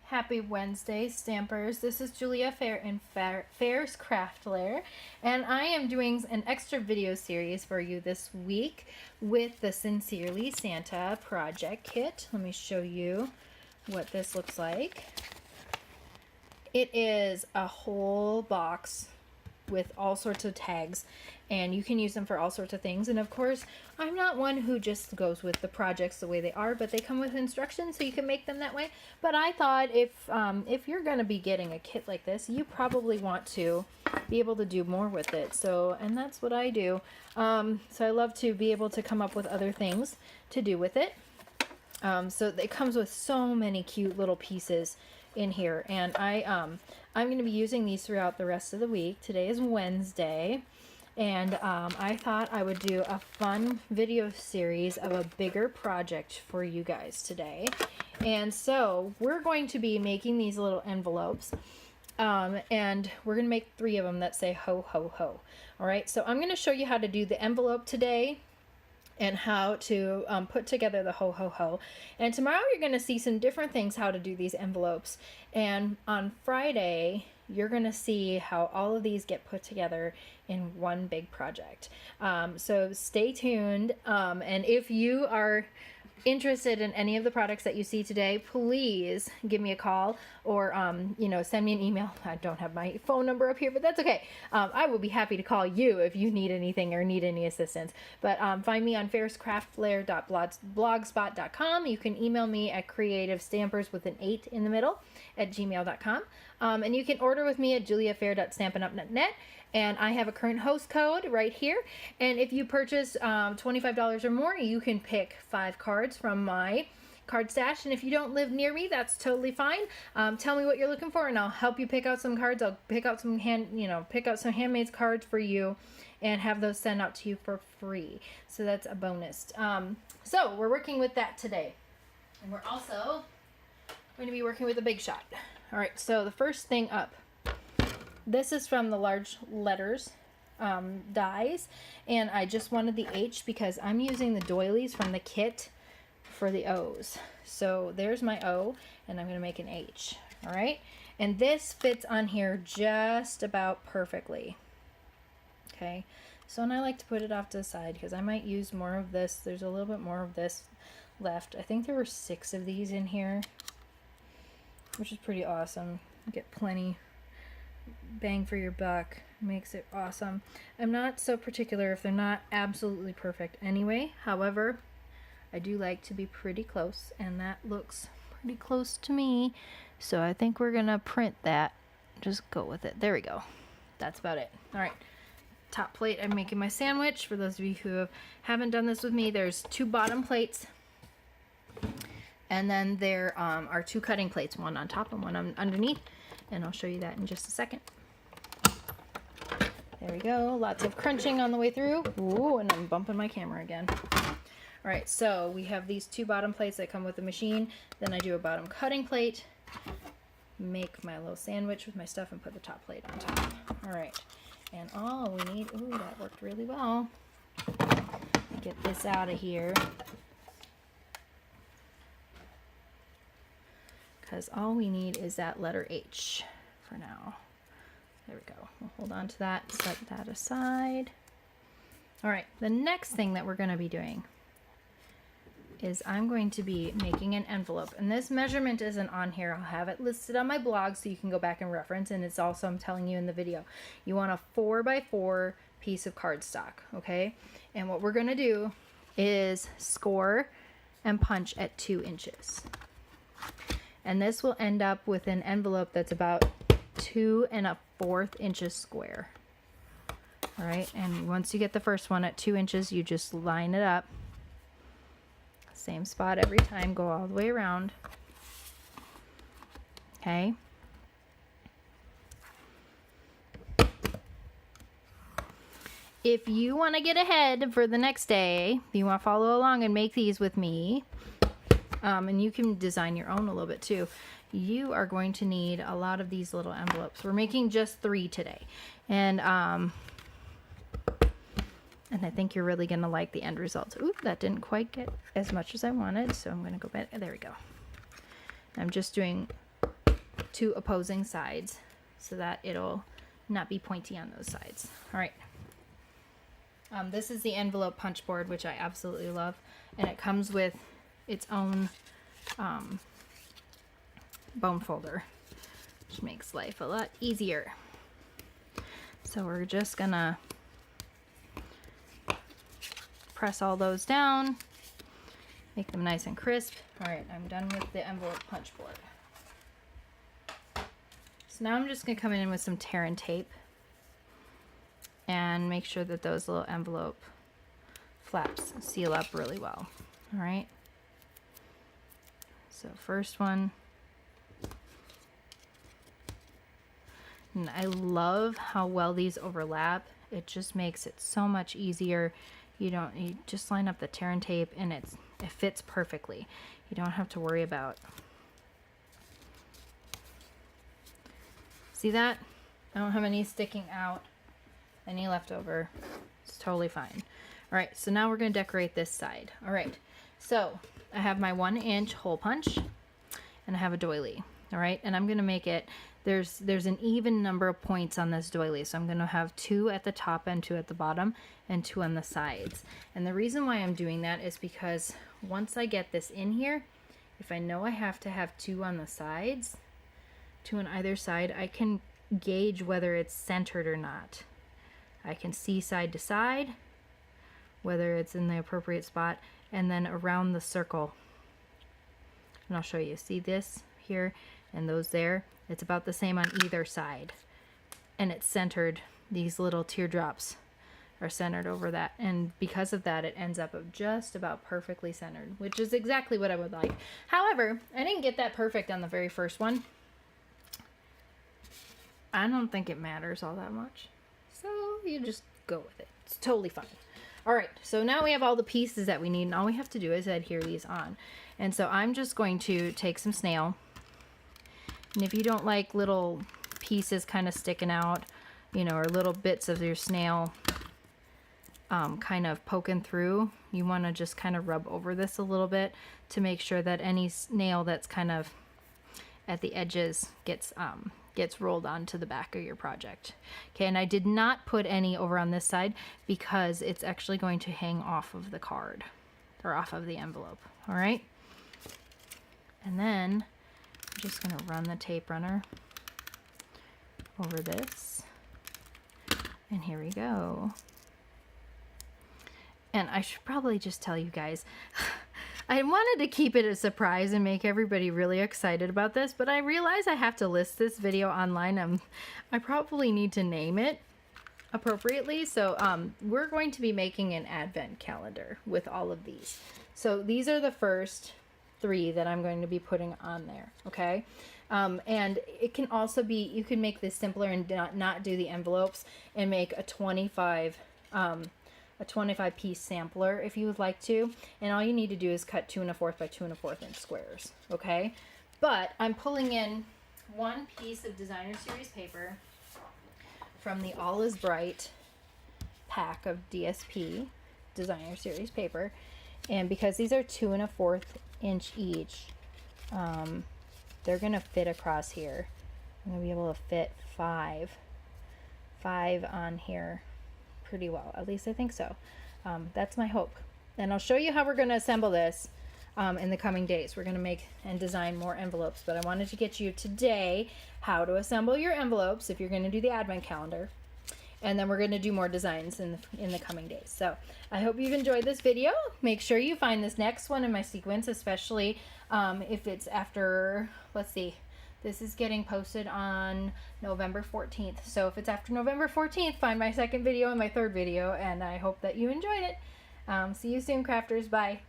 Happy Wednesday, Stampers. This is Julia Fair in Fair's Craft Lair, and I am doing an extra video series for you this week with the Sincerely Santa project kit. Let me show you what this looks like. It is a whole box with all sorts of tags, and you can use them for all sorts of things. And of course, I'm not one who just goes with the projects the way they are, but they come with instructions so you can make them that way. But I thought if you're going to be getting a kit like this, you probably want to be able to do more with it. So, and that's what I do. So I love to be able to come up with other things to do with it. So it comes with so many cute little pieces in here, and I'm going to be using these throughout the rest of the week. Today is Wednesday, and I thought I would do a fun video series of a bigger project for you guys today. And so we're going to be making these little envelopes, and we're going to make 3 of them that say ho ho ho. All right, so I'm going to show you how to do the envelope today and how to put together the ho ho ho. And tomorrow you're going to see some different things how to do these envelopes. And on Friday you're going to see how all of these get put together in one big project. So stay tuned. And if you are interested in any of the products that you see today, please give me a call or send me an email. I don't have my phone number up here, but that's okay. I will be happy to call you if you need anything or need any assistance. But find me on fairscraftlair.blogspot.com. You can email me at creativestampers with an 8 in the middle at gmail.com. And you can order with me at juliafair.stampinup.net. And I have a current host code right here. And if you purchase $25 or more, you can pick 5 cards from my card stash. And if you don't live near me, that's totally fine. Tell me what you're looking for, and I'll help you pick out some cards. I'll pick out some handmade cards for you, and have those sent out to you for free. So that's a bonus. So we're working with that today, and we're also going to be working with a big shot. All right. So the first thing up. This is from the large letters dies, and I just wanted the H because I'm using the doilies from the kit for the O's. So there's my O, and I'm going to make an H. All right, and this fits on here just about perfectly. Okay, so and I like to put it off to the side because I might use more of this. There's a little bit more of this left. I think there were 6 of these in here, which is pretty awesome. You get plenty bang for your buck. Makes it awesome. I'm not so particular if they're not absolutely perfect anyway. However, I do like to be pretty close, and that looks pretty close to me. So I think we're gonna print that. Just go with it. There we go. That's about it. All right. Top plate. I'm making my sandwich. For those of you who haven't done this with me, there's 2 bottom plates, and then there are 2 cutting plates, one on top and one underneath. And I'll show you that in just a second. There we go. Lots of crunching on the way through. Ooh, and I'm bumping my camera again. All right, so we have these 2 bottom plates that come with the machine. Then I do a bottom cutting plate, make my little sandwich with my stuff, and put the top plate on top. All right, and all we need, ooh, that worked really well. Get this out of here. Because all we need is that letter H for now. There we go. We'll hold on to that, set that aside. All right, the next thing that we're going to be doing is I'm going to be making an envelope. And this measurement isn't on here. I'll have it listed on my blog so you can go back and reference. And it's also, I'm telling you in the video, you want a 4x4 piece of cardstock, okay? And what we're going to do is score and punch at 2 inches. And this will end up with an envelope that's about 2 1/4 inches square. All right, and once you get the first one at 2 inches, you just line it up. Same spot every time, go all the way around. Okay. If you want to get ahead for the next day, you want to follow along and make these with me, and you can design your own a little bit too. You are going to need a lot of these little envelopes. We're making just 3 today, and I think you're really going to like the end results. Ooh, that didn't quite get as much as I wanted, so I'm going to go back. There we go. I'm just doing two opposing sides so that it'll not be pointy on those sides. All right. This is the envelope punch board, which I absolutely love, and it comes with its own bone folder, which makes life a lot easier. So we're just gonna press all those down, make them nice and crisp. All right, I'm done with the envelope punch board. So now I'm just gonna come in with some tear and tape and make sure that those little envelope flaps seal up really well. All right. So first one. And I love how well these overlap. It just makes it so much easier. You just line up the tear and tape and it fits perfectly. You don't have to worry about. See that? I don't have any sticking out, any left over. It's totally fine. All right, so now we're gonna decorate this side. All right, so I have my 1-inch hole punch and I have a doily. All right, and I'm gonna make it, there's an even number of points on this doily. So I'm gonna have 2 at the top and 2 at the bottom and 2 on the sides. And the reason why I'm doing that is because once I get this in here, if I know I have to have 2 on the sides, 2 on either side, I can gauge whether it's centered or not. I can see side to side, whether it's in the appropriate spot, and then around the circle. And I'll show you, see this here and those there? It's about the same on either side. And it's centered, these little teardrops are centered over that. And because of that, it ends up just about perfectly centered, which is exactly what I would like. However, I didn't get that perfect on the very first one. I don't think it matters all that much. So you just go with it. It's totally fine. All right, so now we have all the pieces that we need, and all we have to do is adhere these on. And so I'm just going to take some snail. And if you don't like little pieces kind of sticking out, you know, or little bits of your snail kind of poking through, you want to just kind of rub over this a little bit to make sure that any snail that's kind of at the edges gets rolled onto the back of your project. Okay, and I did not put any over on this side because it's actually going to hang off of the card or off of the envelope. All right, and then I'm just going to run the tape runner over this, and here we go. And I should probably just tell you guys, I wanted to keep it a surprise and make everybody really excited about this, but I realize I have to list this video online. I probably need to name it appropriately. So we're going to be making an advent calendar with all of these. So these are the first 3 that I'm going to be putting on there, okay? And it can also be, you can make this simpler and not do the envelopes and make a 25 piece sampler if you would like to, and all you need to do is cut 2 1/4 by 2 1/4 inch squares, okay? But I'm pulling in 1 piece of designer series paper from the All Is Bright pack of DSP designer series paper, and because these are 2 1/4 inch each, they're gonna fit across here. I'm gonna be able to fit 5 on here pretty well, at least I think so. That's my hope, and I'll show you how we're going to assemble this in the coming days. We're going to make and design more envelopes, but I wanted to get you today how to assemble your envelopes if you're going to do the advent calendar, and then we're going to do more designs in the coming days. So I hope you've enjoyed this video. Make sure you find this next one in my sequence, especially if it's after, let's see, this is getting posted on November 14th. So if it's after November 14th, find my second video and my third video, and I hope that you enjoyed it. See you soon, crafters. Bye.